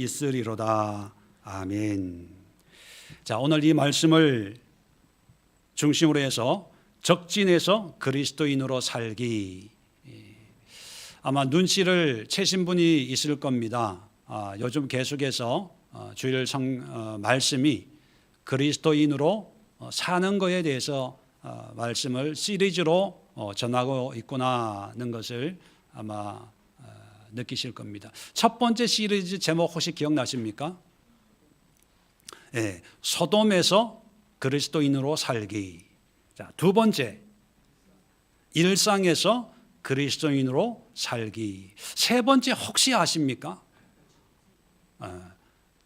있으리로다. 아멘. 자, 오늘 이 말씀을 중심으로 해서 적진에서 그리스도인으로 살기. 아마 눈치를 채신 분이 있을 겁니다. 요즘 계속해서 주일 말씀이 그리스도인으로 사는 것에 대해서 말씀을 시리즈로 전하고 있구나는 것을 아마 느끼실 겁니다. 첫 번째 시리즈 제목 혹시 기억나십니까? 네, 소돔에서 그리스도인으로 살기. 자, 두 번째, 일상에서 그리스도인으로 살기. 세 번째 혹시 아십니까?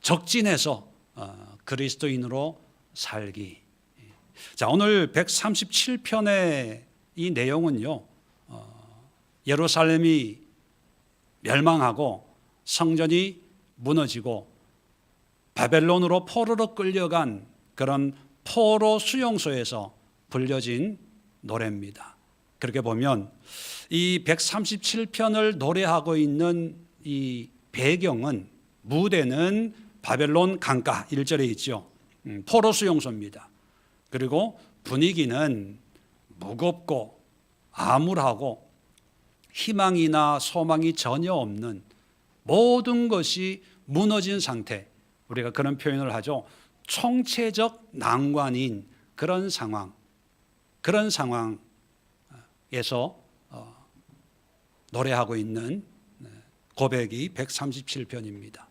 적진에서 그리스도인으로 살기. 자, 오늘 137편의 이 내용은요, 예루살렘이 멸망하고 성전이 무너지고 바벨론으로 포로로 끌려간 그런 포로 수용소에서 불려진 노래입니다. 그렇게 보면 이 137편을 노래하고 있는 이 배경은, 무대는 바벨론 강가 1절에 있죠. 포로 수용소입니다. 그리고 분위기는 무겁고 암울하고 희망이나 소망이 전혀 없는, 모든 것이 무너진 상태, 우리가 그런 표현을 하죠. 총체적 난관인 그런 상황에서 노래하고 있는 고백이 137편입니다.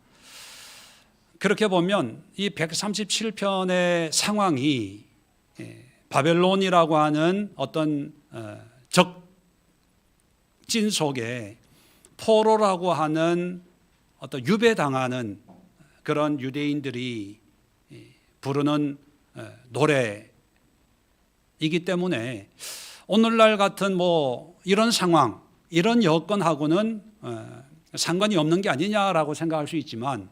그렇게 보면 이 137편의 상황이 바벨론이라고 하는 어떤 적진 속에 포로라고 하는 어떤 유배당하는 그런 유대인들이 부르는 노래이기 때문에 오늘날 같은 이런 상황, 이런 여건하고는 상관이 없는 게 아니냐라고 생각할 수 있지만,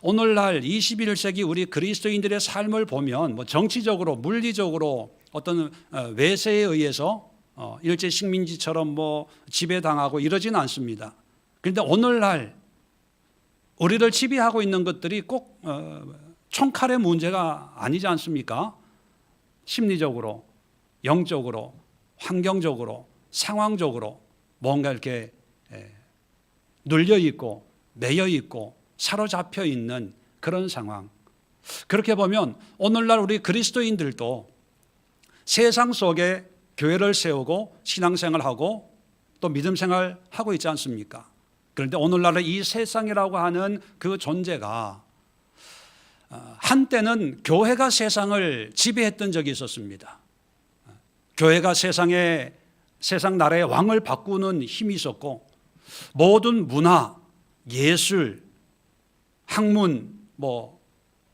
오늘날 21세기 우리 그리스도인들의 삶을 보면 정치적으로, 물리적으로 어떤 외세에 의해서 일제 식민지처럼 지배당하고 이러지는 않습니다. 그런데 오늘날 우리를 지배하고 있는 것들이 꼭 총칼의 문제가 아니지 않습니까? 심리적으로, 영적으로, 환경적으로, 상황적으로 뭔가 이렇게 눌려 있고 매여 있고 사로잡혀 있는 그런 상황. 그렇게 보면 오늘날 우리 그리스도인들도 세상 속에 교회를 세우고 신앙생활하고 또 믿음생활하고 있지 않습니까? 그런데 오늘날의 이 세상이라고 하는 그 존재가 한때는 교회가 세상을 지배했던 적이 있었습니다. 교회가 세상 나라의 왕을 바꾸는 힘이 있었고, 모든 문화, 예술, 학문,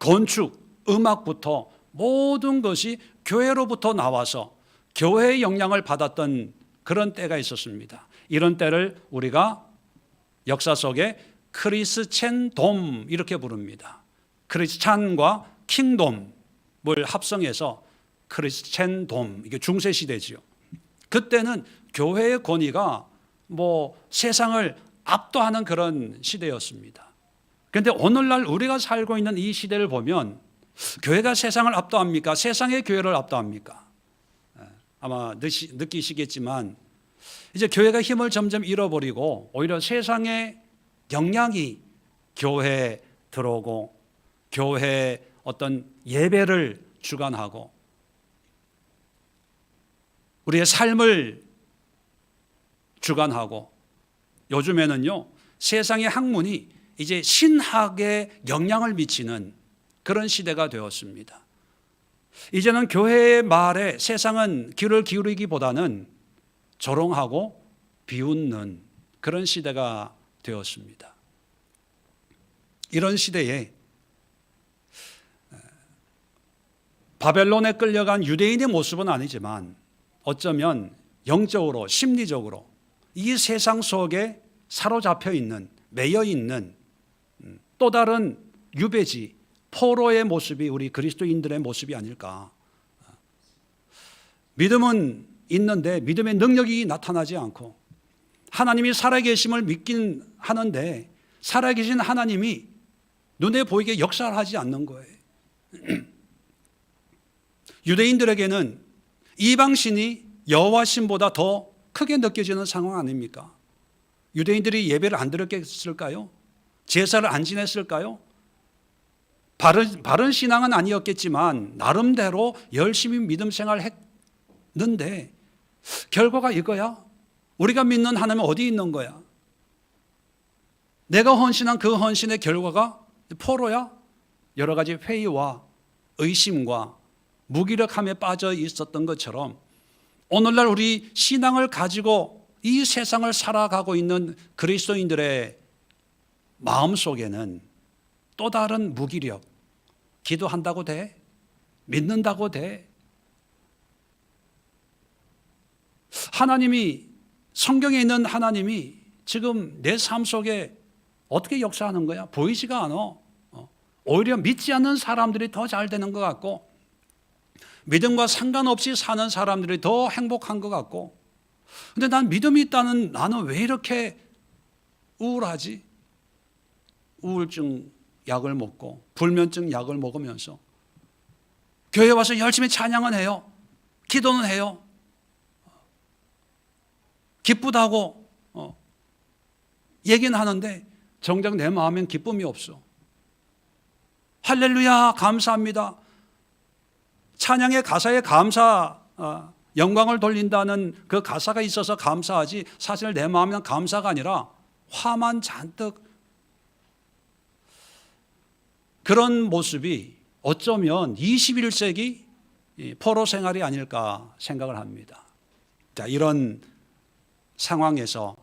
건축, 음악부터 모든 것이 교회로부터 나와서 교회의 영향을 받았던 그런 때가 있었습니다. 이런 때를 우리가 역사 속에 크리스챈돔 이렇게 부릅니다. 크리스찬과 킹돔을 합성해서 크리스챈돔, 이게 중세 시대지요. 그때는 교회의 권위가 세상을 압도하는 그런 시대였습니다. 그런데 오늘날 우리가 살고 있는 이 시대를 보면 교회가 세상을 압도합니까? 세상의 교회를 압도합니까? 아마 느끼시겠지만 이제 교회가 힘을 점점 잃어버리고 오히려 세상의 영향이 교회에 들어오고 교회의 어떤 예배를 주관하고 우리의 삶을 주관하고, 요즘에는요 세상의 학문이 이제 신학에 영향을 미치는 그런 시대가 되었습니다. 이제는 교회의 말에 세상은 귀를 기울이기보다는 조롱하고 비웃는 그런 시대가 되었습니다. 이런 시대에 바벨론에 끌려간 유대인의 모습은 아니지만 어쩌면 영적으로, 심리적으로 이 세상 속에 사로잡혀 있는, 매여 있는 또 다른 유배지, 포로의 모습이 우리 그리스도인들의 모습이 아닐까. 믿음은 있는데 믿음의 능력이 나타나지 않고, 하나님이 살아계심을 믿긴 하는데 살아계신 하나님이 눈에 보이게 역사를 하지 않는 거예요. 유대인들에게는 이방신이 여호와신보다 더 크게 느껴지는 상황 아닙니까? 유대인들이 예배를 안 드렸을까요? 제사를 안 지냈을까요? 바른 신앙은 아니었겠지만 나름대로 열심히 믿음 생활을 했는데 결과가 이거야? 우리가 믿는 하나님은 어디 있는 거야? 내가 헌신한 그 헌신의 결과가 포로야? 여러 가지 회의와 의심과 무기력함에 빠져 있었던 것처럼 오늘날 우리 신앙을 가지고 이 세상을 살아가고 있는 그리스도인들의 마음속에는 또 다른 무기력, 기도한다고 돼? 믿는다고 돼? 하나님이, 성경에 있는 하나님이 지금 내 삶 속에 어떻게 역사하는 거야? 보이지가 않아. 오히려 믿지 않는 사람들이 더 잘 되는 것 같고 믿음과 상관없이 사는 사람들이 더 행복한 것 같고, 근데 난 믿음이 있다는 나는 왜 이렇게 우울하지? 우울증 약을 먹고 불면증 약을 먹으면서 교회 와서 열심히 찬양은 해요. 기도는 해요. 기쁘다고 얘기는 하는데 정작 내 마음엔 기쁨이 없어. 할렐루야 감사합니다. 찬양의 가사에 감사, 영광을 돌린다는 그 가사가 있어서 감사하지, 사실 내 마음은 감사가 아니라 화만 잔뜩. 그런 모습이 어쩌면 21세기 포로 생활이 아닐까 생각을 합니다. 자, 이런 상황에서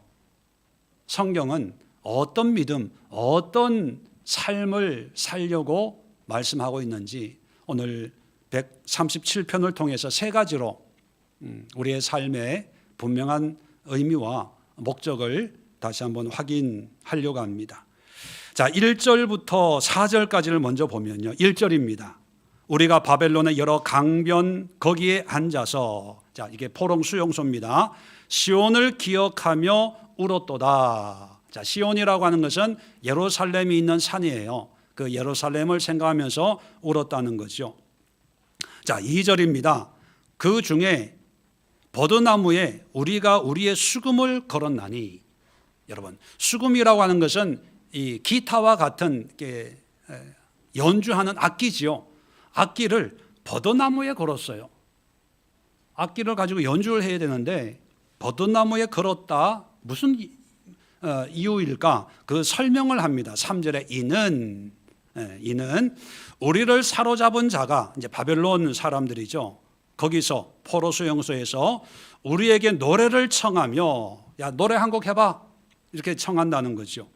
성경은 어떤 믿음, 어떤 삶을 살려고 말씀하고 있는지 오늘 137편을 통해서 세 가지로 우리의 삶의 분명한 의미와 목적을 다시 한번 확인하려고 합니다. 자, 1절부터 4절까지를 먼저 보면요. 1절입니다. 우리가 바벨론의 여러 강변 거기에 앉아서, 자, 이게 포롱 수용소입니다. 시온을 기억하며 울었도다. 자, 시온이라고 하는 것은 예루살렘이 있는 산이에요. 그 예루살렘을 생각하면서 울었다는 거죠. 자, 2절입니다. 그 중에 버드나무에 우리가 우리의 수금을 걸었나니. 여러분, 수금이라고 하는 것은 이 기타와 같은 연주하는 악기지요. 악기를 버드나무에 걸었어요. 악기를 가지고 연주를 해야 되는데 버드나무에 걸었다. 무슨 이유일까? 그 설명을 합니다. 3절에 이는 우리를 사로잡은 자가, 이제 바벨론 사람들이죠. 거기서 포로 수용소에서 우리에게 노래를 청하며, 야, 노래 한 곡 해봐, 이렇게 청한다는 거죠.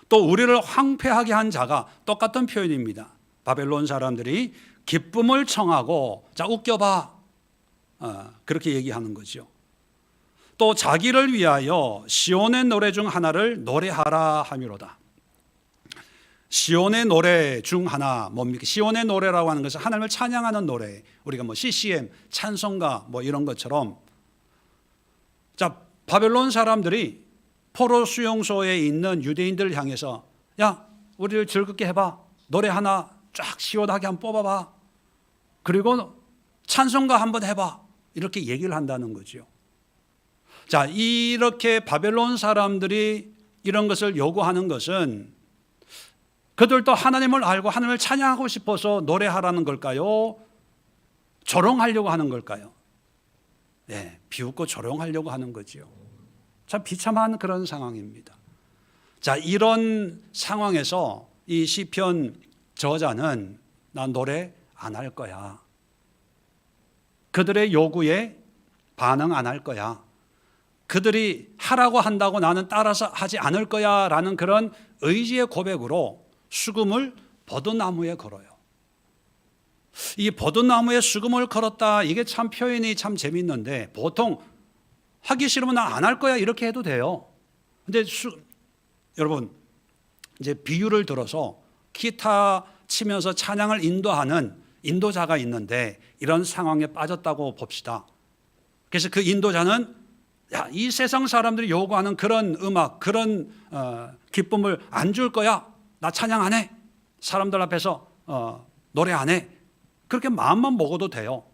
또 우리를 황폐하게 한 자가, 똑같은 표현입니다. 바벨론 사람들이 기쁨을 청하고, 자, 웃겨봐, 그렇게 얘기하는 거죠. 또 자기를 위하여 시온의 노래 중 하나를 노래하라 하미로다. 시온의 노래 중 하나 뭡니까? 시온의 노래라고 하는 것은 하나님을 찬양하는 노래. 우리가 뭐 CCM, 찬송가 뭐 이런 것처럼, 자, 바벨론 사람들이 포로 수용소에 있는 유대인들을 향해서, 야, 우리를 즐겁게 해봐, 노래 하나 쫙 시원하게 한번 뽑아봐, 그리고 찬송가 한번 해봐, 이렇게 얘기를 한다는 거죠. 자, 이렇게 바벨론 사람들이 이런 것을 요구하는 것은 그들도 하나님을 알고 하나님을 찬양하고 싶어서 노래하라는 걸까요? 조롱하려고 하는 걸까요? 네, 비웃고 조롱하려고 하는 거죠. 참 비참한 그런 상황입니다. 자, 이런 상황에서 이 시편 저자는 난 노래 안 할 거야. 그들의 요구에 반응 안 할 거야. 그들이 하라고 한다고 나는 따라서 하지 않을 거야 라는 그런 의지의 고백으로 수금을 버드나무에 걸어요. 이 버드나무에 수금을 걸었다, 이게 참 표현이 참 재밌는데, 보통 하기 싫으면 나 안 할 거야 이렇게 해도 돼요. 근데 여러분, 이제 비유를 들어서 기타 치면서 찬양을 인도하는 인도자가 있는데 이런 상황에 빠졌다고 봅시다. 그래서 그 인도자는, 야, 이 세상 사람들이 요구하는 그런 음악, 그런 기쁨을 안 줄 거야, 나 찬양 안 해. 사람들 앞에서 노래 안 해. 그렇게 마음만 먹어도 돼요.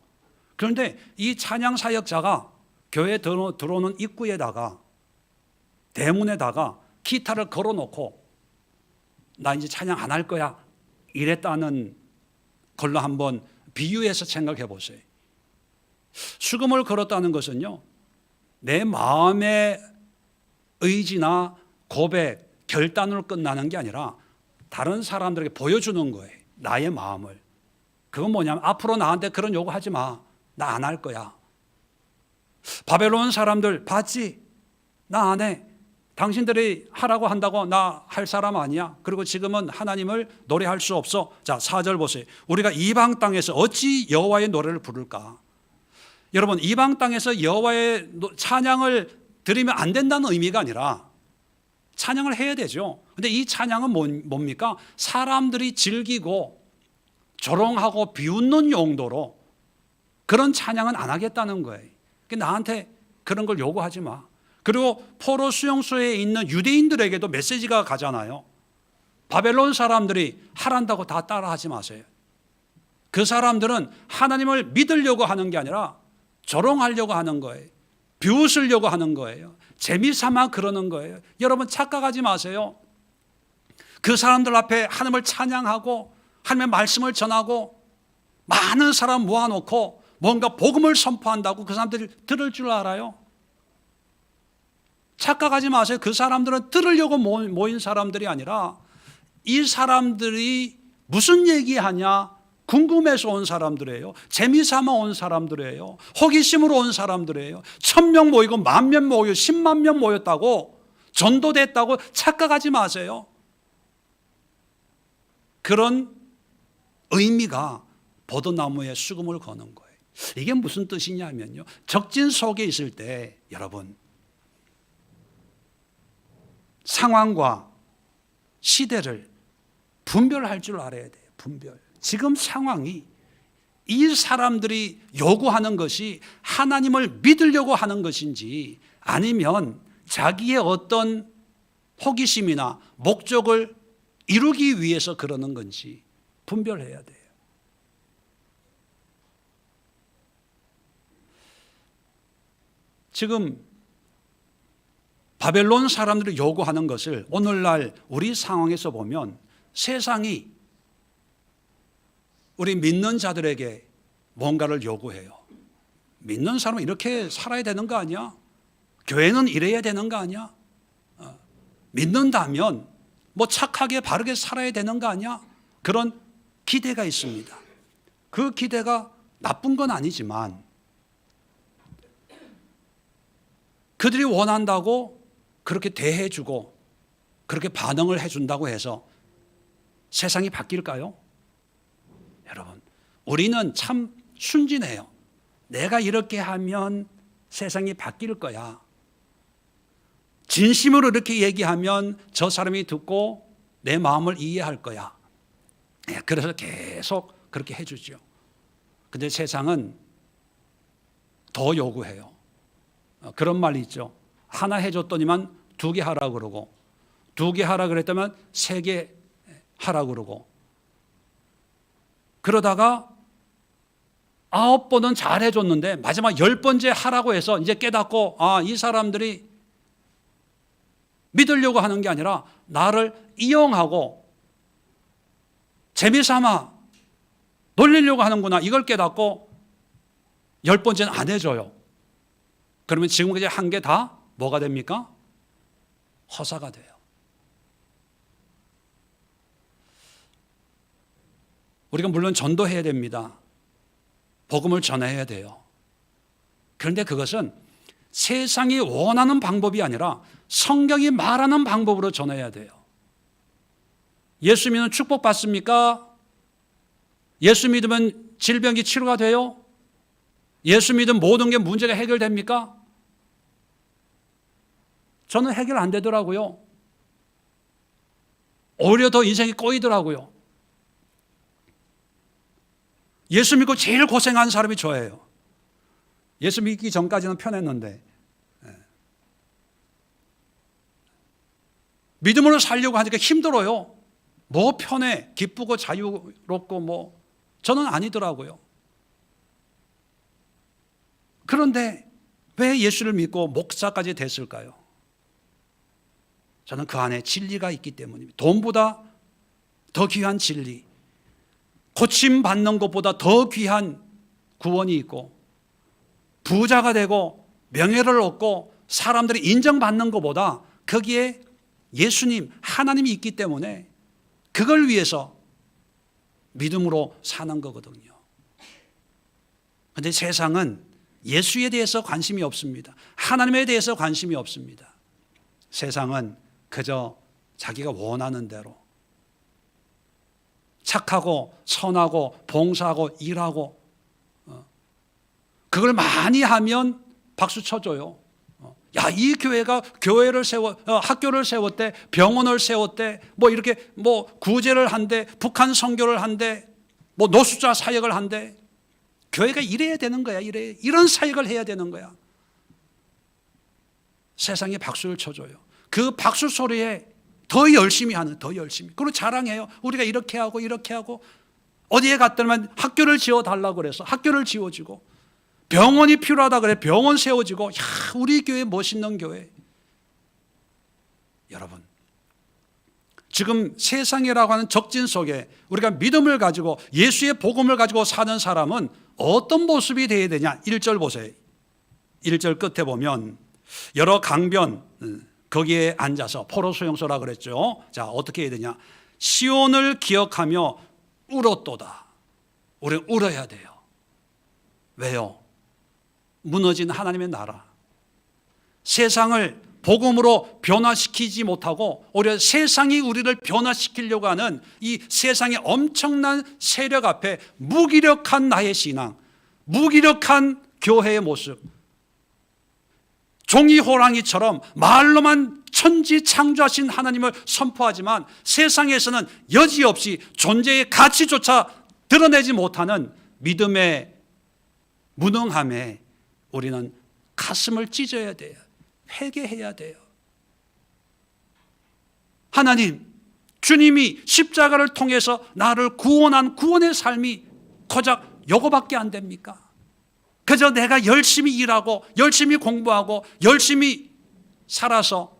그런데 이 찬양 사역자가 교회에 들어오는 입구에다가, 대문에다가 기타를 걸어놓고 나 이제 찬양 안 할 거야 이랬다는 걸로 한번 비유해서 생각해 보세요. 수금을 걸었다는 것은요, 내 마음의 의지나 고백, 결단으로 끝나는 게 아니라 다른 사람들에게 보여주는 거예요. 나의 마음을. 그건 뭐냐면 앞으로 나한테 그런 요구하지 마. 나 안 할 거야. 바벨론 사람들 봤지? 나 안 해. 당신들이 하라고 한다고 나 할 사람 아니야. 그리고 지금은 하나님을 노래할 수 없어. 자, 4절 보세요. 우리가 이방 땅에서 어찌 여호와의 노래를 부를까? 여러분, 이방 땅에서 여호와의 찬양을 드리면 안 된다는 의미가 아니라 찬양을 해야 되죠. 근데 이 찬양은 뭡니까? 사람들이 즐기고 조롱하고 비웃는 용도로 그런 찬양은 안 하겠다는 거예요. 그러니까 나한테 그런 걸 요구하지 마. 그리고 포로 수용소에 있는 유대인들에게도 메시지가 가잖아요. 바벨론 사람들이 하란다고 다 따라하지 마세요. 그 사람들은 하나님을 믿으려고 하는 게 아니라 조롱하려고 하는 거예요. 비웃으려고 하는 거예요. 재미삼아 그러는 거예요. 여러분 착각하지 마세요. 그 사람들 앞에 하나님을 찬양하고 하나님의 말씀을 전하고 많은 사람 모아놓고 뭔가 복음을 선포한다고 그 사람들이 들을 줄 알아요? 착각하지 마세요. 그 사람들은 들으려고 모인 사람들이 아니라 이 사람들이 무슨 얘기하냐 궁금해서 온 사람들이에요. 재미삼아 온 사람들이에요. 호기심으로 온 사람들이에요. 1000명 모이고 10,000명 모이고 10만 명 모였다고 전도됐다고 착각하지 마세요. 그런 의미가 포도나무에 수금을 거는 거예요. 이게 무슨 뜻이냐면요, 적진 속에 있을 때 여러분 상황과 시대를 분별할 줄 알아야 돼요. 분별. 지금 상황이 이 사람들이 요구하는 것이 하나님을 믿으려고 하는 것인지 아니면 자기의 어떤 호기심이나 목적을 이루기 위해서 그러는 건지 분별해야 돼요. 지금 바벨론 사람들이 요구하는 것을 오늘날 우리 상황에서 보면 세상이 우리 믿는 자들에게 뭔가를 요구해요. 믿는 사람은 이렇게 살아야 되는 거 아니야? 교회는 이래야 되는 거 아니야? 믿는다면 뭐 착하게 바르게 살아야 되는 거 아니야? 그런 기대가 있습니다. 그 기대가 나쁜 건 아니지만 그들이 원한다고 그렇게 대해주고 그렇게 반응을 해준다고 해서 세상이 바뀔까요? 여러분, 우리는 참 순진해요. 내가 이렇게 하면 세상이 바뀔 거야. 진심으로 이렇게 얘기하면 저 사람이 듣고 내 마음을 이해할 거야. 그래서 계속 그렇게 해주죠. 근데 세상은 더 요구해요. 그런 말이 있죠. 하나 해줬더니만 2개 하라고 그러고 2개 하라 그랬다면 3개 하라고 그러고 그러다가 9번은 잘 해줬는데 마지막 10번째 하라고 해서 이제 깨닫고 이 사람들이 믿으려고 하는 게 아니라 나를 이용하고 재미삼아 놀리려고 하는구나 이걸 깨닫고 10번째는 안 해줘요. 그러면 지금까지 한 게 다 뭐가 됩니까? 허사가 돼요. 우리가 물론 전도해야 됩니다. 복음을 전해야 돼요. 그런데 그것은 세상이 원하는 방법이 아니라 성경이 말하는 방법으로 전해야 돼요. 예수 믿으면 축복받습니까? 예수 믿으면 질병이 치료가 돼요? 예수 믿으면 모든 게 문제가 해결됩니까? 저는 해결 안 되더라고요. 오히려 더 인생이 꼬이더라고요. 예수 믿고 제일 고생한 사람이 저예요. 예수 믿기 전까지는 편했는데 믿음으로 살려고 하니까 힘들어요. 뭐 편해, 기쁘고 자유롭고 뭐 저는 아니더라고요. 그런데 왜 예수를 믿고 목사까지 됐을까요? 저는 그 안에 진리가 있기 때문입니다. 돈보다 더 귀한 진리, 고침받는 것보다 더 귀한 구원이 있고, 부자가 되고 명예를 얻고 사람들이 인정받는 것보다 거기에 예수님, 하나님이 있기 때문에 그걸 위해서 믿음으로 사는 거거든요. 그런데 세상은 예수에 대해서 관심이 없습니다. 하나님에 대해서 관심이 없습니다. 세상은 그저 자기가 원하는 대로 착하고 선하고 봉사하고 일하고, 그걸 많이 하면 박수 쳐줘요. 야, 이 교회가 교회를 학교를 세웠대, 병원을 세웠대, 뭐 이렇게 뭐 구제를 한대, 북한 선교를 한대, 뭐 노숙자 사역을 한대. 교회가 이래야 되는 거야. 이런 사역을 해야 되는 거야. 세상에 박수를 쳐줘요. 그 박수 소리에 더 열심히 하는, 더 열심히. 그리고 자랑해요. 우리가 이렇게 하고 이렇게 하고, 어디에 갔더니만 학교를 지어달라고 그래서 학교를 지어주고, 병원이 필요하다 그래 병원 세워지고, 야, 우리 교회 멋있는 교회. 여러분, 지금 세상이라고 하는 적진 속에 우리가 믿음을 가지고 예수의 복음을 가지고 사는 사람은 어떤 모습이 되어야 되냐? 1절 보세요. 1절 끝에 보면 여러 강변 거기에 앉아서, 포로 수용소라 그랬죠. 자, 어떻게 해야 되냐? 시온을 기억하며 울었도다. 우리는 울어야 돼요. 왜요? 무너진 하나님의 나라, 세상을 복음으로 변화시키지 못하고 오히려 세상이 우리를 변화시키려고 하는 이 세상의 엄청난 세력 앞에 무기력한 나의 신앙, 무기력한 교회의 모습, 종이 호랑이처럼 말로만 천지 창조하신 하나님을 선포하지만 세상에서는 여지없이 존재의 가치조차 드러내지 못하는 믿음의 무능함에 우리는 가슴을 찢어야 돼요. 회개해야 돼요. 하나님, 주님이 십자가를 통해서 나를 구원한 구원의 삶이 고작 요거밖에 안 됩니까? 그저 내가 열심히 일하고 열심히 공부하고 열심히 살아서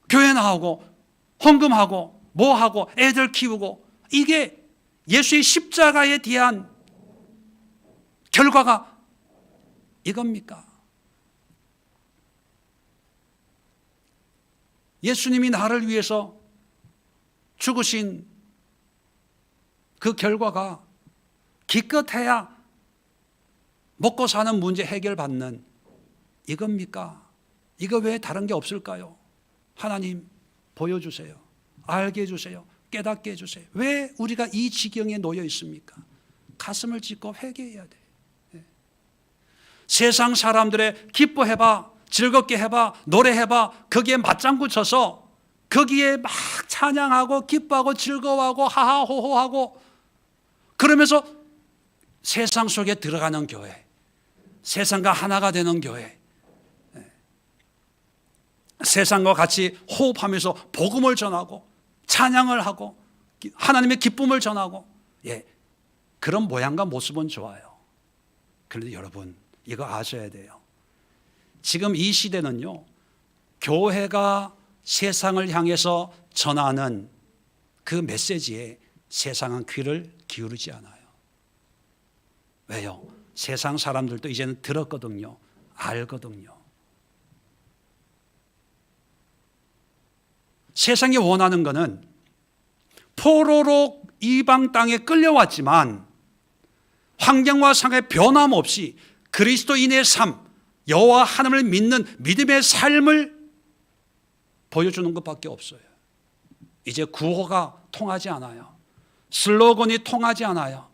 교회 나오고 헌금하고 뭐하고 애들 키우고, 이게 예수의 십자가에 대한 결과가 이겁니까? 예수님이 나를 위해서 죽으신 그 결과가 기껏해야 먹고 사는 문제 해결받는 이겁니까? 이거 외에 다른 게 없을까요? 하나님, 보여주세요. 알게 해주세요. 깨닫게 해주세요. 왜 우리가 이 지경에 놓여 있습니까? 가슴을 찢고 회개해야 돼. 세상 사람들의 기뻐해봐, 즐겁게 해봐, 노래해봐, 거기에 맞장구 쳐서 거기에 막 찬양하고 기뻐하고 즐거워하고 하하호호하고, 그러면서 세상 속에 들어가는 교회, 세상과 하나가 되는 교회, 세상과 같이 호흡하면서 복음을 전하고 찬양을 하고 하나님의 기쁨을 전하고, 그런 모양과 모습은 좋아요. 그런데 여러분, 이거 아셔야 돼요. 지금 이 시대는요, 교회가 세상을 향해서 전하는 그 메시지에 세상은 귀를 기울이지 않아요. 왜요? 세상 사람들도 이제는 들었거든요. 알거든요. 세상이 원하는 것은 포로로 이방 땅에 끌려왔지만 환경과 상의 변함없이 그리스도인의 삶, 여호와 하나님을 믿는 믿음의 삶을 보여주는 것밖에 없어요. 이제 구호가 통하지 않아요. 슬로건이 통하지 않아요.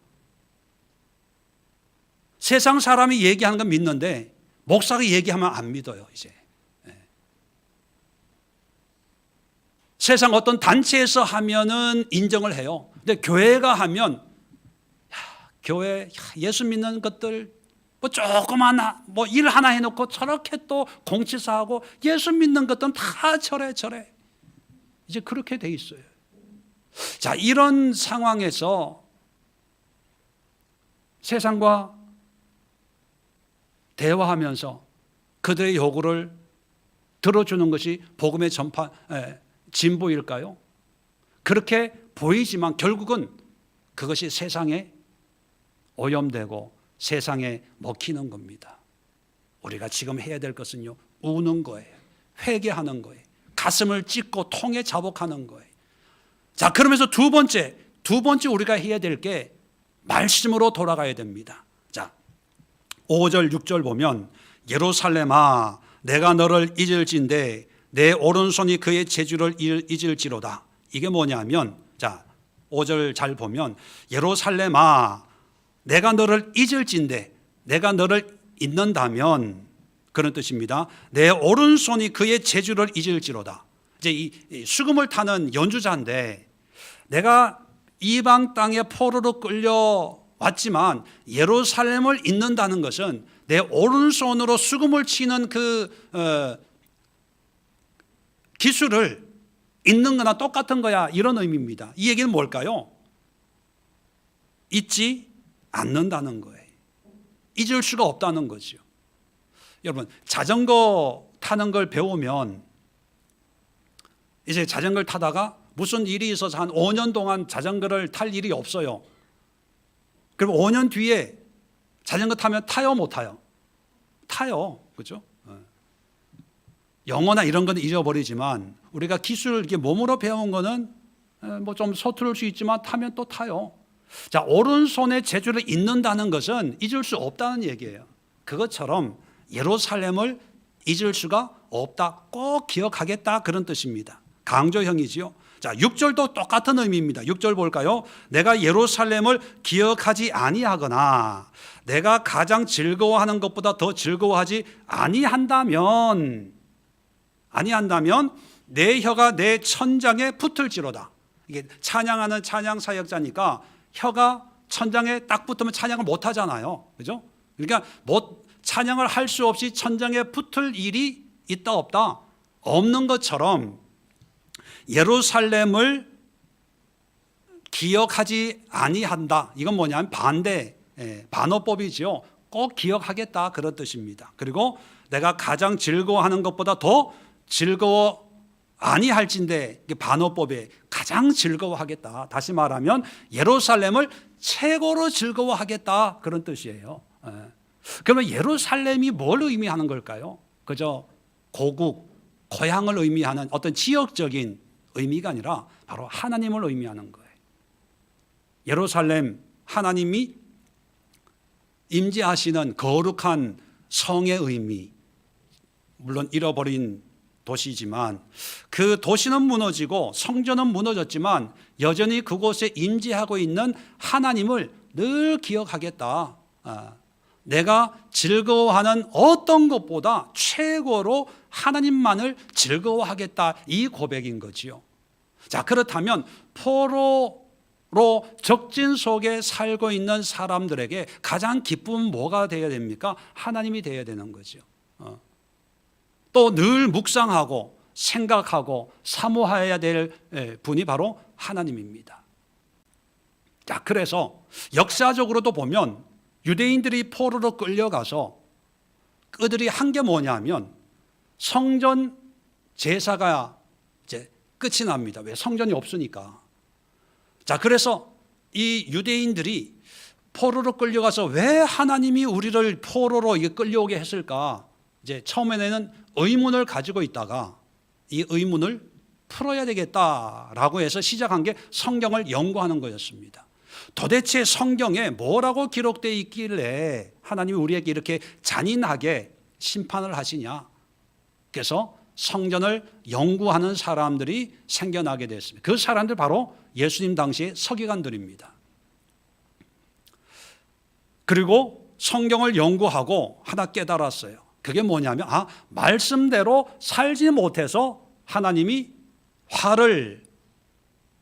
세상 사람이 얘기하는 건 믿는데 목사가 얘기하면 안 믿어요. 이제 세상 어떤 단체에서 하면은 인정을 해요. 근데 교회가 하면 교회 예수 믿는 것들 뭐 조그만 뭐 일 하나 해놓고 저렇게 또 공치사하고 예수 믿는 것들은 다 저래. 이제 그렇게 돼 있어요. 자, 이런 상황에서 세상과 대화하면서 그들의 요구를 들어주는 것이 복음의 진보일까요? 그렇게 보이지만 결국은 그것이 세상에 오염되고 세상에 먹히는 겁니다. 우리가 지금 해야 될 것은요, 우는 거예요. 회개하는 거예요. 가슴을 찢고 통에 자복하는 거예요. 자, 그러면서 두 번째 우리가 해야 될 게 말씀으로 돌아가야 됩니다. 자, 5절 6절 보면 예루살렘아 내가 너를 잊을진대 내 오른손이 그의 재주를 잊을지로다. 이게 뭐냐면, 자, 5절 잘 보면 예루살렘아 내가 너를 잊을진대, 내가 너를 잊는다면 그런 뜻입니다. 내 오른손이 그의 재주를 잊을지로다. 이제 이 수금을 타는 연주자인데 내가 이방 땅에 포로로 끌려왔지만 예루살렘을 잊는다는 것은 내 오른손으로 수금을 치는 그 기술을 잊는 거나 똑같은 거야, 이런 의미입니다. 이 얘기는 뭘까요? 잊지 않는다는 거예요. 잊을 수가 없다는 거죠. 여러분, 자전거 타는 걸 배우면 이제 자전거를 타다가 무슨 일이 있어서 한 5년 동안 자전거를 탈 일이 없어요. 그럼 5년 뒤에 자전거 타면 타요, 못 타요? 타요. 그렇죠? 영어나 이런 건 잊어버리지만 우리가 기술을 이렇게 몸으로 배운 거는 뭐 좀 서투를 수 있지만 타면 또 타요. 자, 오른손의 재주를 잊는다는 것은 잊을 수 없다는 얘기예요. 그것처럼 예루살렘을 잊을 수가 없다, 꼭 기억하겠다, 그런 뜻입니다. 강조형이지요. 자, 6절도 똑같은 의미입니다. 6절 볼까요? 내가 예루살렘을 기억하지 아니하거나 내가 가장 즐거워하는 것보다 더 즐거워하지 아니한다면 내 혀가 내 천장에 붙을지로다. 이게 찬양하는 찬양 사역자니까 혀가 천장에 딱 붙으면 찬양을 못 하잖아요. 그죠? 그러니까 찬양을 할 수 없이 천장에 붙을 일이 있다 없다? 없는 것처럼 예루살렘을 기억하지 아니한다. 이건 뭐냐면 반어법이지요. 꼭 기억하겠다, 그런 뜻입니다. 그리고 내가 가장 즐거워하는 것보다 더 즐거워 아니할진대, 반어법에 가장 즐거워하겠다. 다시 말하면 예루살렘을 최고로 즐거워하겠다, 그런 뜻이에요. 그러면 예루살렘이 뭘 의미하는 걸까요? 그저 고국, 고향을 의미하는 어떤 지역적인 의미가 아니라 바로 하나님을 의미하는 거예요. 예루살렘, 하나님이 임재하시는 거룩한 성의 의미, 물론 잃어버린 도시지만 그 도시는 무너지고 성전은 무너졌지만 여전히 그곳에 임재하고 있는 하나님을 늘 기억하겠다. 내가 즐거워하는 어떤 것보다 최고로 하나님만을 즐거워하겠다, 이 고백인 거지요. 자, 그렇다면 포로로 적진 속에 살고 있는 사람들에게 가장 기쁨은 뭐가 되어야 됩니까? 하나님이 되어야 되는 거죠. 또 늘 묵상하고 생각하고 사모해야 될 분이 바로 하나님입니다. 자, 그래서 역사적으로도 보면 유대인들이 포로로 끌려가서 그들이 한 게 뭐냐면 성전 제사가 이제 끝이 납니다. 왜? 성전이 없으니까. 자, 그래서 이 유대인들이 포로로 끌려가서 왜 하나님이 우리를 포로로 끌려오게 했을까? 이제 처음에는 의문을 가지고 있다가 이 의문을 풀어야 되겠다라고 해서 시작한 게 성경을 연구하는 거였습니다. 도대체 성경에 뭐라고 기록되어 있길래 하나님이 우리에게 이렇게 잔인하게 심판을 하시냐? 그래서 성전을 연구하는 사람들이 생겨나게 됐습니다. 그 사람들 바로 예수님 당시의 서기관들입니다. 그리고 성경을 연구하고 하나 깨달았어요. 그게 뭐냐면 말씀대로 살지 못해서 하나님이 화를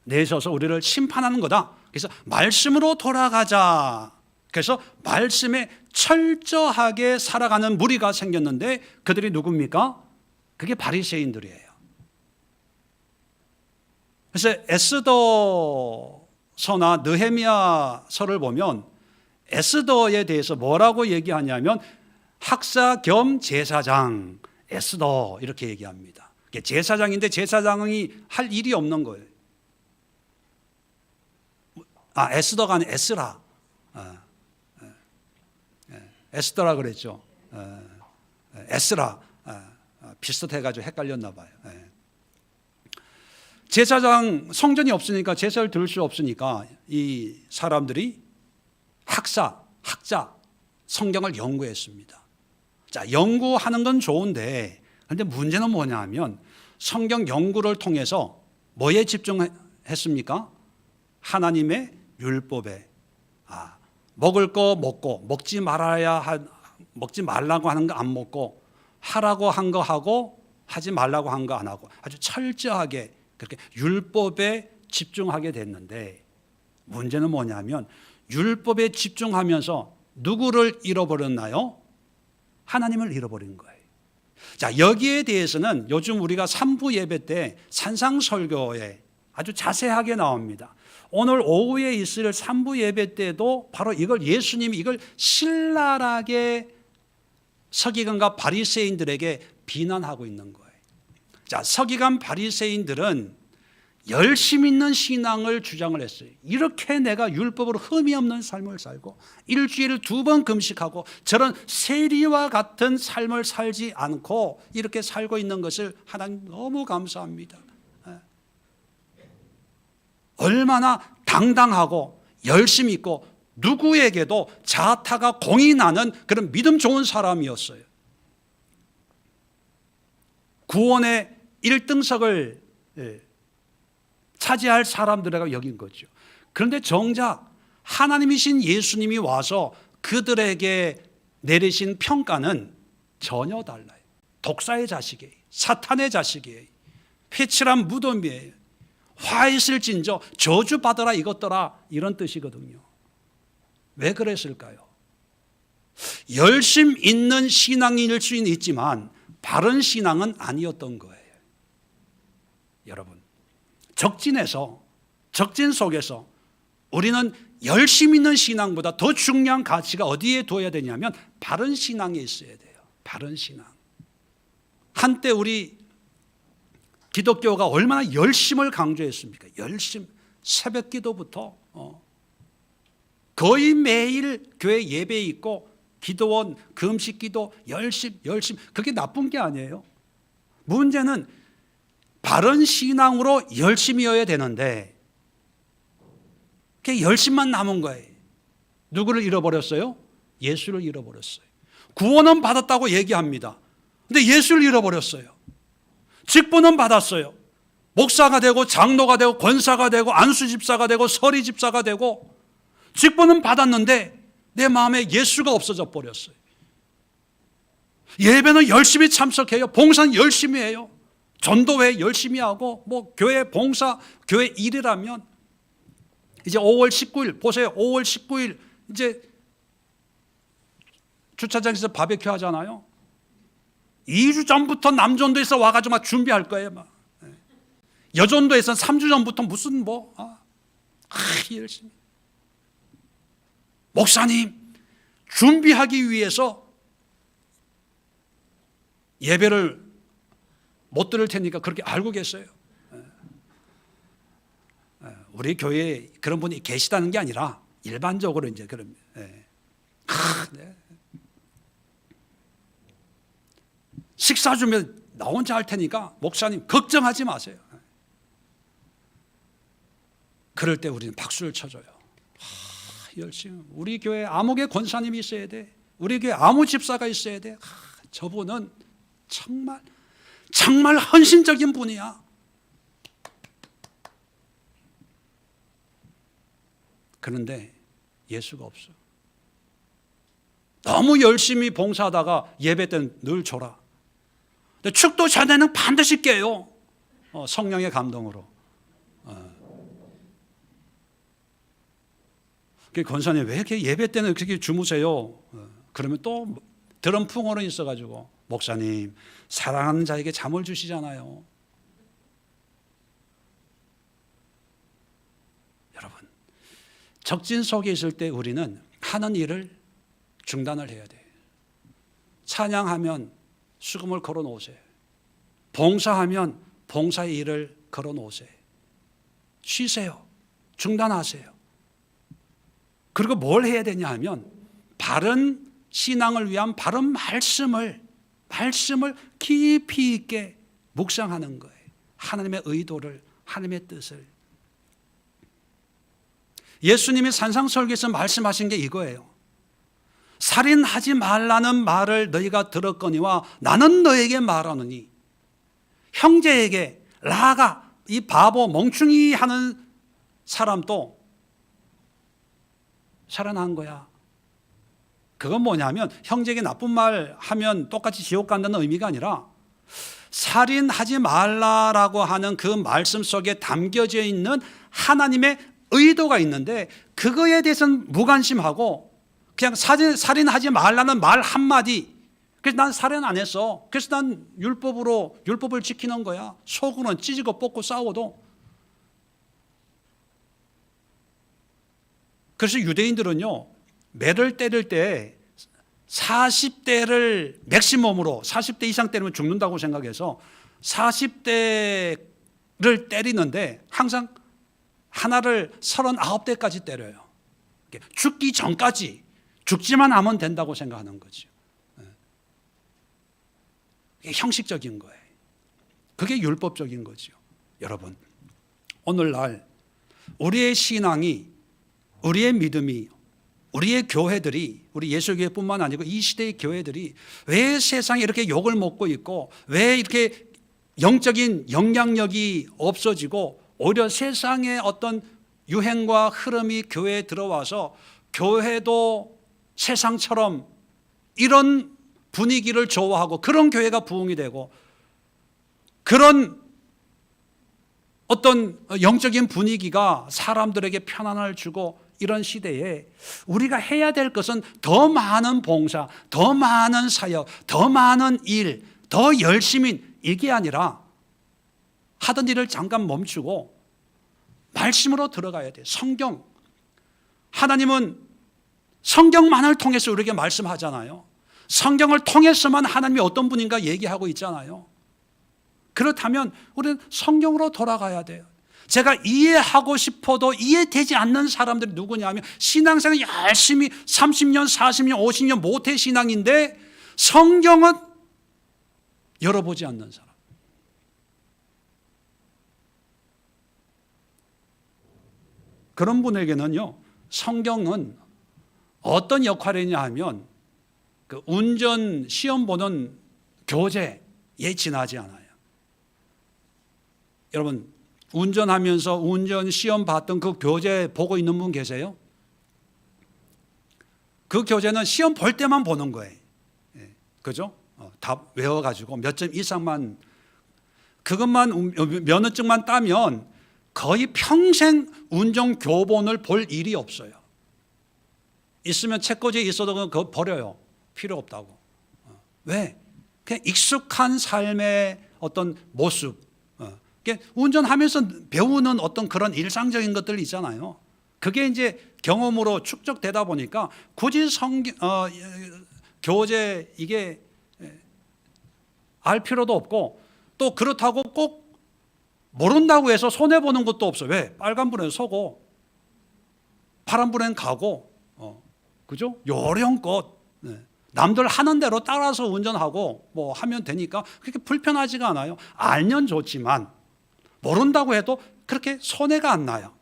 내셔서 우리를 심판하는 거다. 그래서 말씀으로 돌아가자. 그래서 말씀에 철저하게 살아가는 무리가 생겼는데 그들이 누굽니까? 그게 바리새인들이에요. 그래서 에스더서나 느헤미야서를 보면 에스더에 대해서 뭐라고 얘기하냐면 학사 겸 제사장 에스더 이렇게 얘기합니다. 제사장인데 제사장이 할 일이 없는 거예요. 에스더가 아니라 에스라. 에스더라 그랬죠. 에스라. 비슷해가지고 헷갈렸나 봐요. 제사장, 성전이 없으니까 제사를 드릴 수 없으니까 이 사람들이 학자, 성경을 연구했습니다. 자, 연구하는 건 좋은데, 그런데 문제는 뭐냐 하면 성경 연구를 통해서 뭐에 집중했습니까? 하나님의 율법에. 먹을 거 먹고, 먹지 말라고 하는 거 안 먹고, 하라고 한 거 하고, 하지 말라고 한 거 안 하고, 아주 철저하게 그렇게 율법에 집중하게 됐는데, 문제는 뭐냐면 율법에 집중하면서 누구를 잃어버렸나요? 하나님을 잃어버린 거예요. 자, 여기에 대해서는 요즘 우리가 3부 예배 때 산상설교에 아주 자세하게 나옵니다. 오늘 오후에 있을 3부 예배 때도 바로 이걸 예수님이 이걸 신랄하게 서기관과 바리새인들에게 비난하고 있는 거예요. 자, 서기관 바리새인들은 열심 있는 신앙을 주장을 했어요. 이렇게 내가 율법으로 흠이 없는 삶을 살고 일주일에 2번 금식하고 저런 세리와 같은 삶을 살지 않고 이렇게 살고 있는 것을 하나님 너무 감사합니다. 얼마나 당당하고 열심히 있고 누구에게도 자타가 공인하는 그런 믿음 좋은 사람이었어요. 구원의 1등석을 차지할 사람들이라고 여긴 거죠. 그런데 정작 하나님이신 예수님이 와서 그들에게 내리신 평가는 전혀 달라요. 독사의 자식이에요. 사탄의 자식이에요. 회칠한 무덤이에요. 화 있을진저 저주받아라 이것더라 이런 뜻이거든요. 왜 그랬을까요? 열심 있는 신앙일 수는 있지만 바른 신앙은 아니었던 거예요. 여러분, 적진 속에서 우리는 열심 있는 신앙보다 더 중요한 가치가 어디에 둬야 되냐면 바른 신앙에 있어야 돼요. 바른 신앙. 한때 우리 기독교가 얼마나 열심을 강조했습니까? 열심. 새벽 기도부터 거의 매일 교회 예배에 있고 기도원, 금식 기도, 열심. 그게 나쁜 게 아니에요. 문제는 바른 신앙으로 열심이어야 되는데 그게 열심만 남은 거예요. 누구를 잃어버렸어요? 예수를 잃어버렸어요. 구원은 받았다고 얘기합니다. 근데 예수를 잃어버렸어요. 직분은 받았어요. 목사가 되고 장로가 되고 권사가 되고 안수집사가 되고 서리집사가 되고 직분은 받았는데 내 마음에 예수가 없어져 버렸어요. 예배는 열심히 참석해요. 봉사는 열심히 해요. 전도회 열심히 하고 교회 봉사, 교회 일이라면 이제 5월 19일 보세요. 5월 19일 이제 주차장에서 바베큐 하잖아요. 2주 전부터 남전도에서 와가지고 막 준비할 거예요. 막. 여전도에서 3주 전부터 무슨 열심히. 목사님, 준비하기 위해서 예배를 못 들을 테니까 그렇게 알고 계세요. 우리 교회에 그런 분이 계시다는 게 아니라 일반적으로 이제 그런. 네. 식사 준비 나 혼자 할 테니까 목사님 걱정하지 마세요. 그럴 때 우리는 박수를 쳐줘요. 열심히. 우리 교회 암흑의 권사님이 있어야 돼. 우리 교회 암흑 집사가 있어야 돼. 저분은 정말 헌신적인 분이야. 그런데 예수가 없어. 너무 열심히 봉사하다가 예배 때는 늘 졸아. 근데 축도 전에는 반드시 깨요. 성령의 감동으로. 권사님 왜 이렇게 예배 때는 그렇게 주무세요? 그러면 또 드럼 풍어는 있어가지고 목사님 사랑하는 자에게 잠을 주시잖아요. 적진 속에 있을 때 우리는 하는 일을 중단을 해야 돼요. 찬양하면 수금을 걸어 놓으세요. 봉사하면 봉사의 일을 걸어 놓으세요. 쉬세요. 중단하세요. 그리고 뭘 해야 되냐 하면 바른 신앙을 위한 바른 말씀을 깊이 있게 묵상하는 거예요. 하나님의 의도를, 하나님의 뜻을. 예수님이 산상설교에서 말씀하신 게 이거예요. 살인하지 말라는 말을 너희가 들었거니와 나는 너에게 말하노니, 형제에게 나아가 이 바보 멍충이 하는 사람도 살아난 거야. 그건 뭐냐면 형제에게 나쁜 말 하면 똑같이 지옥 간다는 의미가 아니라 살인하지 말라라고 하는 그 말씀 속에 담겨져 있는 하나님의 의도가 있는데 그거에 대해서는 무관심하고 그냥 살인하지 말라는 말 한마디, 그래서 난 살인 안 했어, 그래서 난 율법을 지키는 거야. 속으로는 찢고 뽑고 싸워도. 그래서 유대인들은요, 매를 때릴 때 40대를 맥시멈으로, 40대 이상 때리면 죽는다고 생각해서 40대를 때리는데 항상 하나를 39대까지 때려요. 죽기 전까지, 죽지만 하면 된다고 생각하는 거죠. 이게 형식적인 거예요. 그게 율법적인 거죠. 여러분, 오늘날 우리의 신앙이, 우리의 믿음이, 우리의 교회들이, 우리 예수교회뿐만 아니고 이 시대의 교회들이 왜 세상에 이렇게 욕을 먹고 있고, 왜 이렇게 영적인 영향력이 없어지고 오히려 세상의 어떤 유행과 흐름이 교회에 들어와서 교회도 세상처럼 이런 분위기를 좋아하고 그런 교회가 부흥이 되고 그런 어떤 영적인 분위기가 사람들에게 편안을 주고 이런 시대에 우리가 해야 될 것은 더 많은 봉사, 더 많은 사역, 더 많은 일, 더 열심히, 이게 아니라 하던 일을 잠깐 멈추고 말씀으로 들어가야 돼요. 성경. 하나님은 성경만을 통해서 우리에게 말씀하잖아요. 성경을 통해서만 하나님이 어떤 분인가 얘기하고 있잖아요. 그렇다면 우리는 성경으로 돌아가야 돼요. 제가 이해하고 싶어도 이해되지 않는 사람들이 누구냐 하면 신앙생활 열심히 30년, 40년, 50년 모태 신앙인데 성경은 열어보지 않는 사람. 그런 분에게는요, 성경은 어떤 역할이냐 하면 그 운전 시험 보는 교재에 지나지 않아요. 여러분, 운전하면서 운전 시험 봤던 그 교재 보고 있는 분 계세요? 그 교재는 시험 볼 때만 보는 거예요. 그죠? 다 외워가지고 몇 점 이상만, 그것만, 면허증만 따면 거의 평생 운전 교본을 볼 일이 없어요. 있으면 책꽂이에 있어도 그거 버려요. 필요 없다고. 왜? 그냥 익숙한 삶의 어떤 모습. 운전하면서 배우는 어떤 그런 일상적인 것들 있잖아요. 그게 이제 경험으로 축적되다 보니까 굳이 교재 이게 알 필요도 없고, 또 그렇다고 꼭 모른다고 해서 손해보는 것도 없어요. 왜? 빨간불엔 서고 파란불엔 가고, 그죠? 요령껏 남들 하는 대로 따라서 운전하고 뭐 하면 되니까 그렇게 불편하지가 않아요. 알면 좋지만 모른다고 해도 그렇게 손해가 안 나요.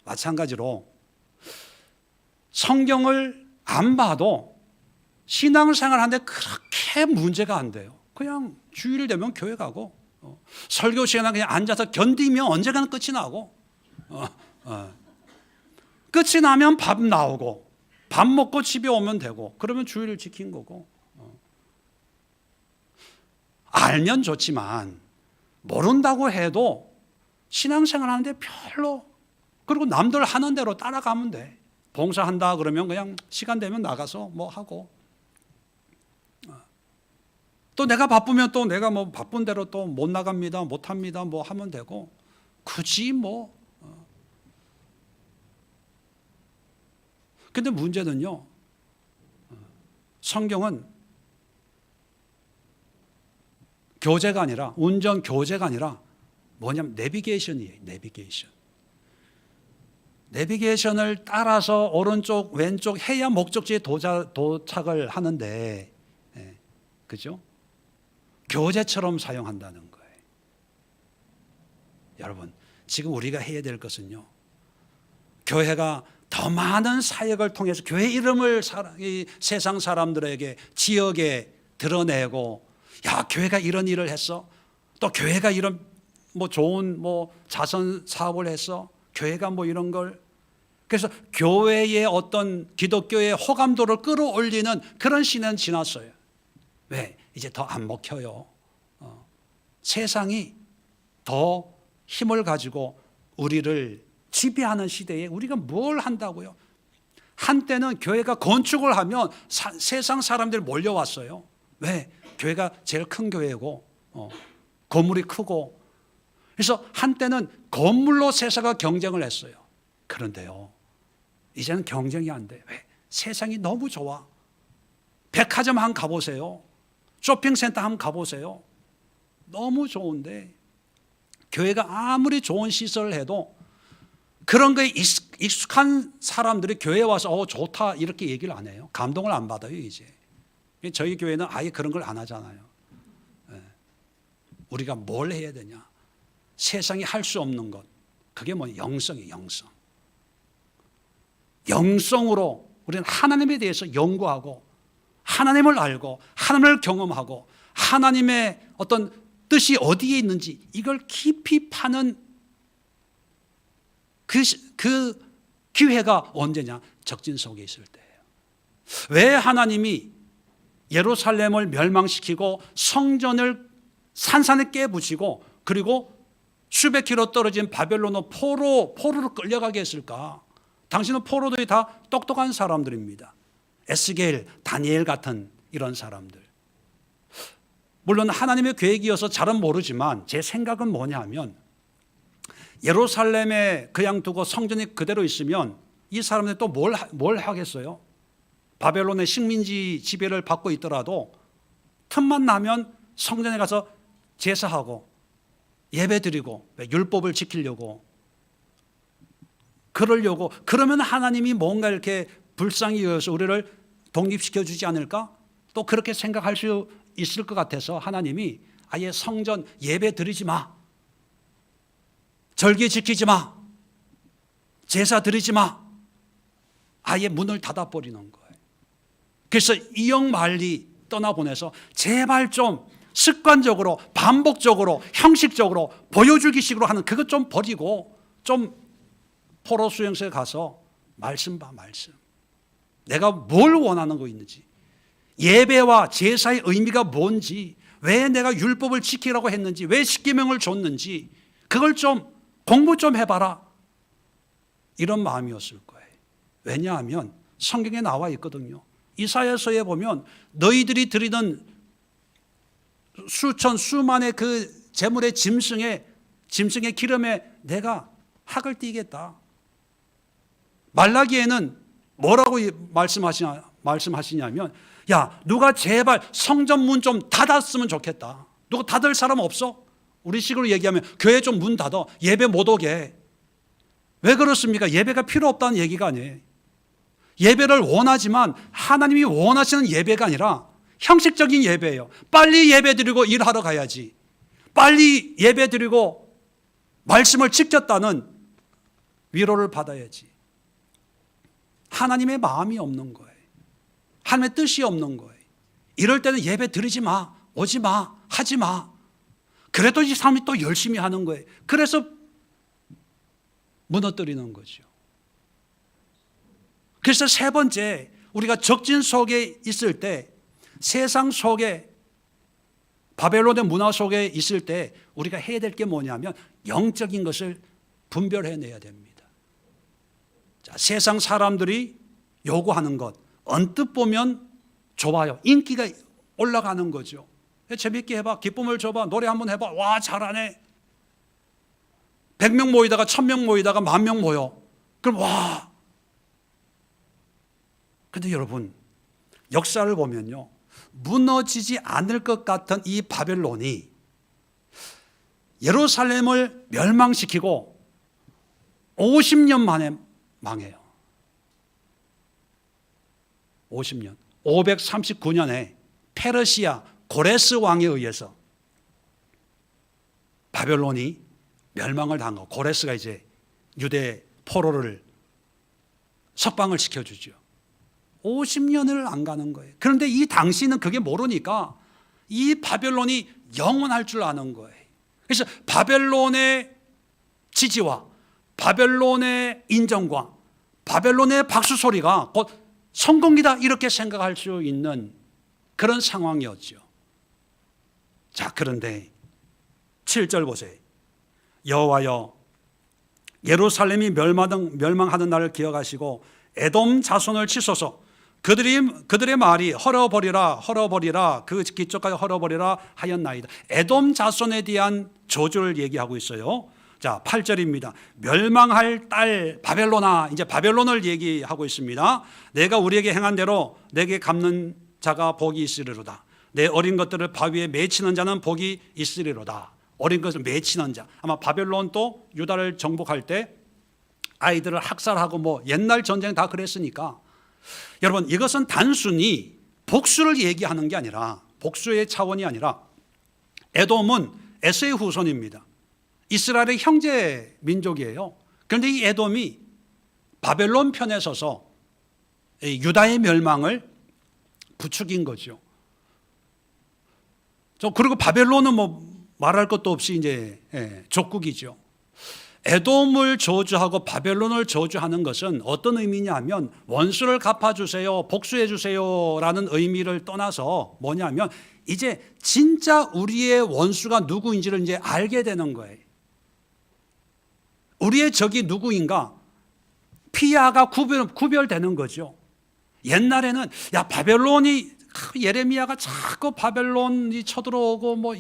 마찬가지로 성경을 안 봐도 신앙생활 하는데 그렇게 문제가 안 돼요. 그냥 주일 되면 교회 가고, 설교 시간에 그냥 앉아서 견디면 언젠가는 끝이 나고, 끝이 나면 밥 나오고, 밥 먹고 집에 오면 되고, 그러면 주일을 지킨 거고. 알면 좋지만 모른다고 해도 신앙생활 하는데 별로, 그리고 남들 하는 대로 따라가면 돼. 봉사한다 그러면 그냥 시간 되면 나가서 뭐 하고, 또 내가 바쁘면 또 내가 뭐 바쁜 대로 또 못 나갑니다, 못 합니다, 뭐 하면 되고, 굳이 뭐 근데 문제는요, 성경은 교재가 아니라, 운전 교재가 아니라 뭐냐면 내비게이션이에요. 내비게이션을 따라서 오른쪽 왼쪽 해야 목적지에 도착을 하는데, 그죠? 교재처럼 사용한다는 거예요. 여러분, 지금 우리가 해야 될 것은요, 교회가 더 많은 사역을 통해서 교회 이름을 세상 사람들에게, 지역에 드러내고, 야, 교회가 이런 일을 했어, 또 교회가 이런 좋은 자선 사업을 했어, 교회가 이런 걸, 그래서 교회의 어떤 기독교의 호감도를 끌어올리는 그런 시대는 지났어요. 왜? 이제 더 안 먹혀요. 세상이 더 힘을 가지고 우리를 지배하는 시대에 우리가 뭘 한다고요? 한때는 교회가 건축을 하면 세상 사람들이 몰려왔어요. 왜? 교회가 제일 큰 교회고, 건물이 크고. 그래서 한때는 건물로 세상과 경쟁을 했어요. 그런데요, 이제는 경쟁이 안 돼. 왜? 세상이 너무 좋아. 백화점 한번 가보세요. 쇼핑센터 한번 가보세요. 너무 좋은데 교회가 아무리 좋은 시설을 해도 그런 거에 익숙한 사람들이 교회에 와서 좋다 이렇게 얘기를 안 해요. 감동을 안 받아요. 이제 저희 교회는 아예 그런 걸 안 하잖아요. 우리가 뭘 해야 되냐? 세상이 할 수 없는 것, 그게 영성이에요. 영성으로 우리는 하나님에 대해서 연구하고, 하나님을 알고, 하나님을 경험하고, 하나님의 어떤 뜻이 어디에 있는지 이걸 깊이 파는 그 기회가 언제냐? 적진 속에 있을 때예요. 왜 하나님이 예루살렘을 멸망시키고 성전을 산산에 깨부시고 그리고 수백 킬로 떨어진 바벨론의 포로로 끌려가게 했을까? 당신은 포로들이 다 똑똑한 사람들입니다. 에스겔, 다니엘 같은 이런 사람들. 물론 하나님의 계획이어서 잘은 모르지만 제 생각은 뭐냐 하면, 예루살렘에 그냥 두고 성전이 그대로 있으면 이 사람들이 또 뭘 하겠어요? 바벨론의 식민지 지배를 받고 있더라도 틈만 나면 성전에 가서 제사하고 예배 드리고 율법을 지키려고 그러려고, 그러면 하나님이 뭔가 이렇게 불쌍히 여겨서 우리를 독립시켜 주지 않을까? 또 그렇게 생각할 수 있을 것 같아서 하나님이 아예 성전 예배 드리지 마, 절기 지키지 마, 제사 드리지 마, 아예 문을 닫아버리는 거예요. 그래서 이영만리 떠나보내서 제발 좀 습관적으로 반복적으로 형식적으로 보여주기식으로 하는 그것 좀 버리고 좀 포로 수용소에 가서 말씀 봐, 말씀. 내가 뭘 원하는 거 있는지, 예배와 제사의 의미가 뭔지, 왜 내가 율법을 지키라고 했는지, 왜 십계명을 줬는지 그걸 좀 공부 좀 해봐라, 이런 마음이었을 거예요. 왜냐하면 성경에 나와 있거든요. 이사야서에 보면 너희들이 드리는 수만의 그 제물의 짐승의 기름에 내가 학을 띠겠다. 말라기에는 뭐라고 말씀하시냐면, 야, 누가 제발 성전 문 좀 닫았으면 좋겠다. 누가 닫을 사람 없어? 우리 식으로 얘기하면 교회 좀 문 닫아, 예배 못 오게. 왜 그렇습니까? 예배가 필요 없다는 얘기가 아니에요. 예배를 원하지만 하나님이 원하시는 예배가 아니라 형식적인 예배예요. 빨리 예배 드리고 일하러 가야지, 빨리 예배 드리고 말씀을 지켰다는 위로를 받아야지. 하나님의 마음이 없는 거예요. 하나님의 뜻이 없는 거예요. 이럴 때는 예배 드리지 마, 오지 마, 하지 마. 그래도 이 사람이 또 열심히 하는 거예요. 그래서 무너뜨리는 거죠. 그래서 세 번째, 우리가 적진 속에 있을 때, 세상 속에, 바벨론의 문화 속에 있을 때 우리가 해야 될 게 뭐냐면 영적인 것을 분별해내야 됩니다. 자, 세상 사람들이 요구하는 것, 언뜻 보면 좋아요. 인기가 올라가는 거죠. 재밌게 해봐, 기쁨을 줘봐, 노래 한번 해봐, 와 잘하네. 100명 모이다가 1000명 모이다가 10,000명 모여. 그럼 와, 그런데 여러분, 역사를 보면요, 무너지지 않을 것 같은 이 바벨론이 예루살렘을 멸망시키고 50년 만에 망해요. 50년. 539년에 페르시아 고레스 왕에 의해서 바벨론이 멸망을 당하고, 고레스가 이제 유대 포로를 석방을 시켜주죠. 50년을 안 가는 거예요. 그런데 이 당시는 그게 모르니까 이 바벨론이 영원할 줄 아는 거예요. 그래서 바벨론의 지지와 바벨론의 인정과 바벨론의 박수 소리가 곧 성공이다, 이렇게 생각할 수 있는 그런 상황이었죠. 자, 그런데 7절 보세요. 여호와여, 예루살렘이 멸망하는 날을 기억하시고 에돔 자손을 치소서. 그들의 말이 헐어버리라 그 기초까지 헐어버리라 하였나이다. 에돔 자손에 대한 저주를 얘기하고 있어요. 자, 8절입니다. 멸망할 딸 바벨론아, 이제 바벨론을 얘기하고 있습니다. 내가 우리에게 행한 대로 내게 갚는 자가 복이 있으리로다. 내 어린 것들을 바위에 맺히는 자는 복이 있으리로다. 어린 것을 맺히는 자. 아마 바벨론 또 유다를 정복할 때 아이들을 학살하고 뭐 옛날 전쟁 다 그랬으니까, 여러분, 이것은 단순히 복수를 얘기하는 게 아니라, 복수의 차원이 아니라, 에돔은 에서의 후손입니다. 이스라엘의 형제 민족이에요. 그런데 이 에돔이 바벨론 편에 서서 유다의 멸망을 부추긴 거죠. 그리고 바벨론은 뭐 말할 것도 없이 이제 족국이죠. 에돔을 저주하고 바벨론을 저주하는 것은 어떤 의미냐면, 원수를 갚아주세요, 복수해주세요 라는 의미를 떠나서 뭐냐면, 이제 진짜 우리의 원수가 누구인지를 이제 알게 되는 거예요. 우리의 적이 누구인가, 피아가 구별되는 거죠. 옛날에는 야, 바벨론이, 예레미야가 자꾸 바벨론이 쳐들어오고 뭐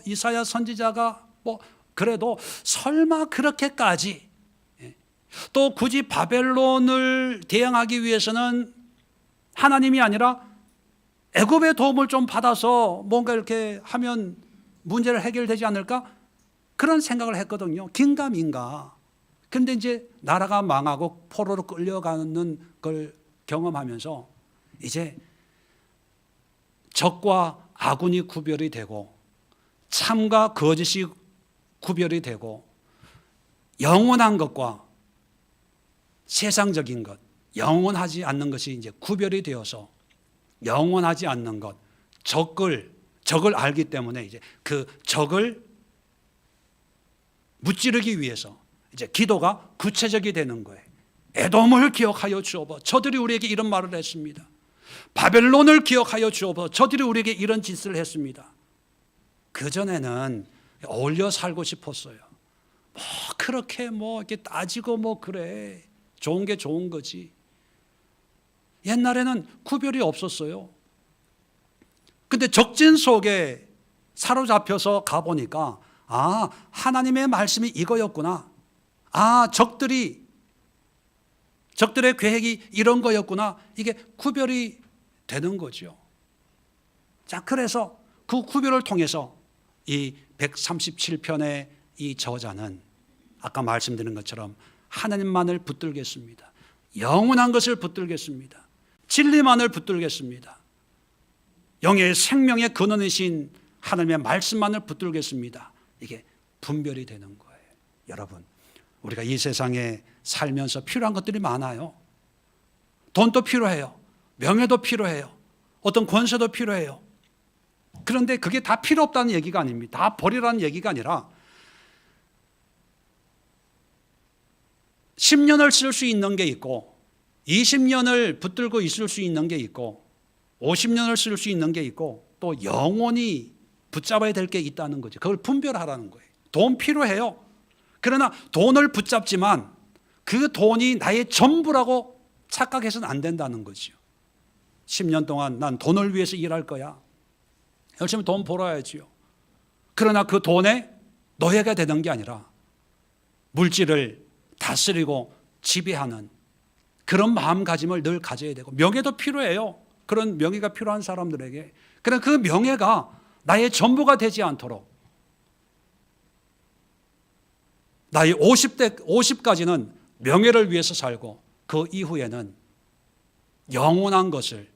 이사야 선지자가 뭐 그래도 설마 그렇게까지, 또 굳이 바벨론을 대항하기 위해서는 하나님이 아니라 애굽의 도움을 좀 받아서 뭔가 이렇게 하면 문제를 해결되지 않을까, 그런 생각을 했거든요. 긴가민가. 그런데 이제 나라가 망하고 포로로 끌려가는 걸 경험하면서 이제 적과 아군이 구별이 되고 참과 거짓이 구별이 되고, 영원한 것과 세상적인 것, 영원하지 않는 것이 이제 구별이 되어서, 영원하지 않는 것, 적을 알기 때문에 이제 그 적을 무찌르기 위해서 이제 기도가 구체적이 되는 거예요. 에돔을 기억하여 주옵소서. 저들이 우리에게 이런 말을 했습니다. 바벨론을 기억하여 주옵소서. 저들이 우리에게 이런 짓을 했습니다. 그전에는 어울려 살고 싶었어요. 뭐 그렇게 뭐 이렇게 따지고 뭐 그래, 좋은 게 좋은 거지. 옛날에는 구별이 없었어요. 근데 적진 속에 사로잡혀서 가보니까, 아, 하나님의 말씀이 이거였구나. 아, 적들의 계획이 이런 거였구나. 이게 구별이 되는 거죠. 자, 그래서 그 구별을 통해서 이 137편의 이 저자는 아까 말씀드린 것처럼 하나님만을 붙들겠습니다. 영원한 것을 붙들겠습니다. 진리만을 붙들겠습니다. 영의 생명의 근원이신 하나님의 말씀만을 붙들겠습니다. 이게 분별이 되는 거예요. 여러분, 우리가 이 세상에 살면서 필요한 것들이 많아요. 돈도 필요해요. 명예도 필요해요. 어떤 권세도 필요해요. 그런데 그게 다 필요 없다는 얘기가 아닙니다. 다 버리라는 얘기가 아니라 10년을 쓸 수 있는 게 있고 20년을 붙들고 있을 수 있는 게 있고 50년을 쓸 수 있는 게 있고 또 영원히 붙잡아야 될 게 있다는 거죠. 그걸 분별하라는 거예요. 돈 필요해요. 그러나 돈을 붙잡지만 그 돈이 나의 전부라고 착각해서는 안 된다는 거죠. 10년 동안 난 돈을 위해서 일할 거야. 열심히 돈 벌어야지요. 그러나 그 돈에 노예가 되는 게 아니라 물질을 다스리고 지배하는 그런 마음가짐을 늘 가져야 되고, 명예도 필요해요. 그런 명예가 필요한 사람들에게. 그러나 그 명예가 나의 전부가 되지 않도록, 나의 50까지는 명예를 위해서 살고 그 이후에는 영원한 것을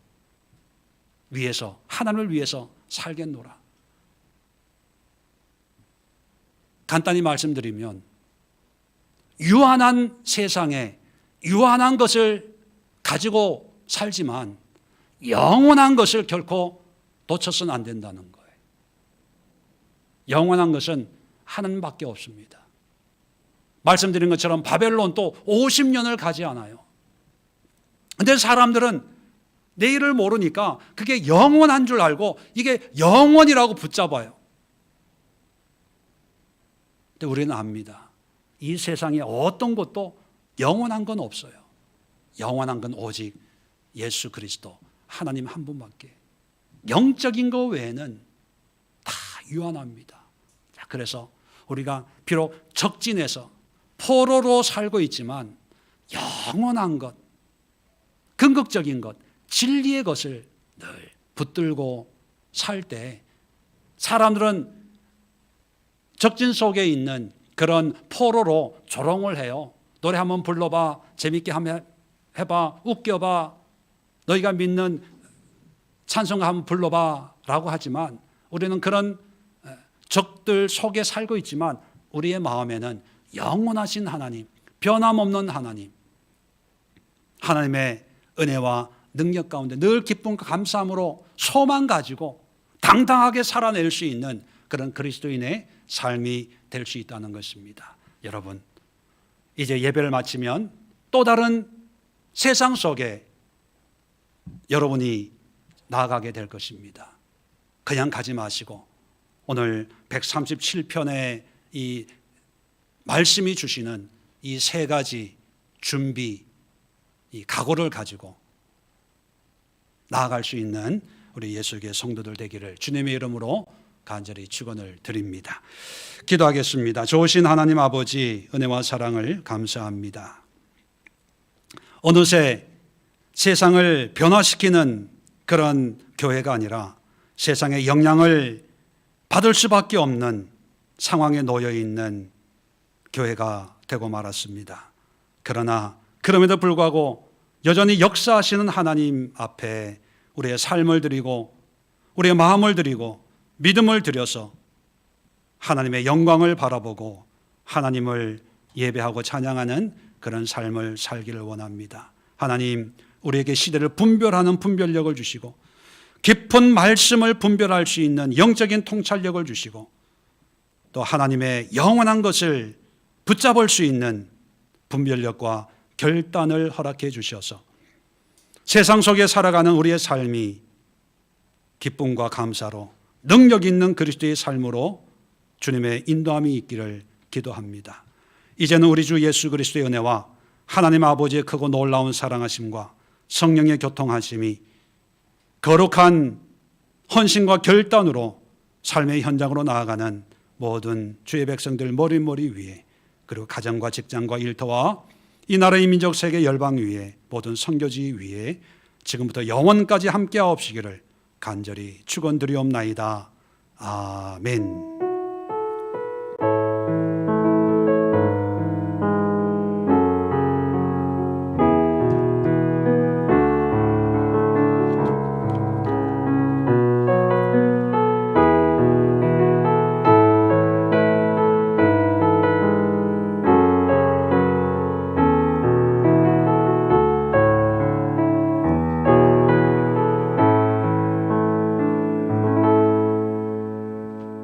위해서, 하나님을 위해서 살겠노라. 간단히 말씀드리면, 유한한 세상에 유한한 것을 가지고 살지만 영원한 것을 결코 놓쳐서는 안 된다는 거예요. 영원한 것은 하나님밖에 없습니다. 말씀드린 것처럼 바벨론 또 50년을 가지 않아요. 그런데 사람들은 내일을 모르니까 그게 영원한 줄 알고 이게 영원이라고 붙잡아요. 근데 우리는 압니다. 이 세상에 어떤 것도 영원한 건 없어요. 영원한 건 오직 예수 그리스도, 하나님 한 분밖에. 영적인 것 외에는 다 유한합니다. 그래서 우리가 비록 적진에서 포로로 살고 있지만 영원한 것, 근극적인 것, 진리의 것을 늘 붙들고 살 때 사람들은 적진 속에 있는 그런 포로로 조롱을 해요. 노래 한번 불러봐, 재밌게 한번 해봐, 웃겨봐, 너희가 믿는 찬송가 한번 불러봐 라고 하지만, 우리는 그런 적들 속에 살고 있지만 우리의 마음에는 영원하신 하나님, 변함없는 하나님, 하나님의 은혜와 능력 가운데 늘 기쁨과 감사함으로 소망 가지고 당당하게 살아낼 수 있는 그런 그리스도인의 삶이 될 수 있다는 것입니다. 여러분, 이제 예배를 마치면 또 다른 세상 속에 여러분이 나아가게 될 것입니다. 그냥 가지 마시고 오늘 137편의 이 말씀이 주시는 이 세 가지 준비, 이 각오를 가지고 나아갈 수 있는 우리 예수의 성도들 되기를 주님의 이름으로 간절히 축원을 드립니다. 기도하겠습니다. 좋으신 하나님 아버지, 은혜와 사랑을 감사합니다. 어느새 세상을 변화시키는 그런 교회가 아니라 세상의 영향을 받을 수밖에 없는 상황에 놓여 있는 교회가 되고 말았습니다. 그러나 그럼에도 불구하고 여전히 역사하시는 하나님 앞에 우리의 삶을 드리고 우리의 마음을 드리고 믿음을 드려서 하나님의 영광을 바라보고 하나님을 예배하고 찬양하는 그런 삶을 살기를 원합니다. 하나님, 우리에게 시대를 분별하는 분별력을 주시고 깊은 말씀을 분별할 수 있는 영적인 통찰력을 주시고 또 하나님의 영원한 것을 붙잡을 수 있는 분별력과 결단을 허락해 주셔서 세상 속에 살아가는 우리의 삶이 기쁨과 감사로 능력 있는 그리스도의 삶으로 주님의 인도함이 있기를 기도합니다. 이제는 우리 주 예수 그리스도의 은혜와 하나님 아버지의 크고 놀라운 사랑하심과 성령의 교통하심이 거룩한 헌신과 결단으로 삶의 현장으로 나아가는 모든 주의 백성들 머리머리 위에, 그리고 가정과 직장과 일터와 이 나라의 민족 세계 열방 위에, 모든 선교지 위에 지금부터 영원까지 함께하옵시기를 간절히 축원드리옵나이다. 아멘.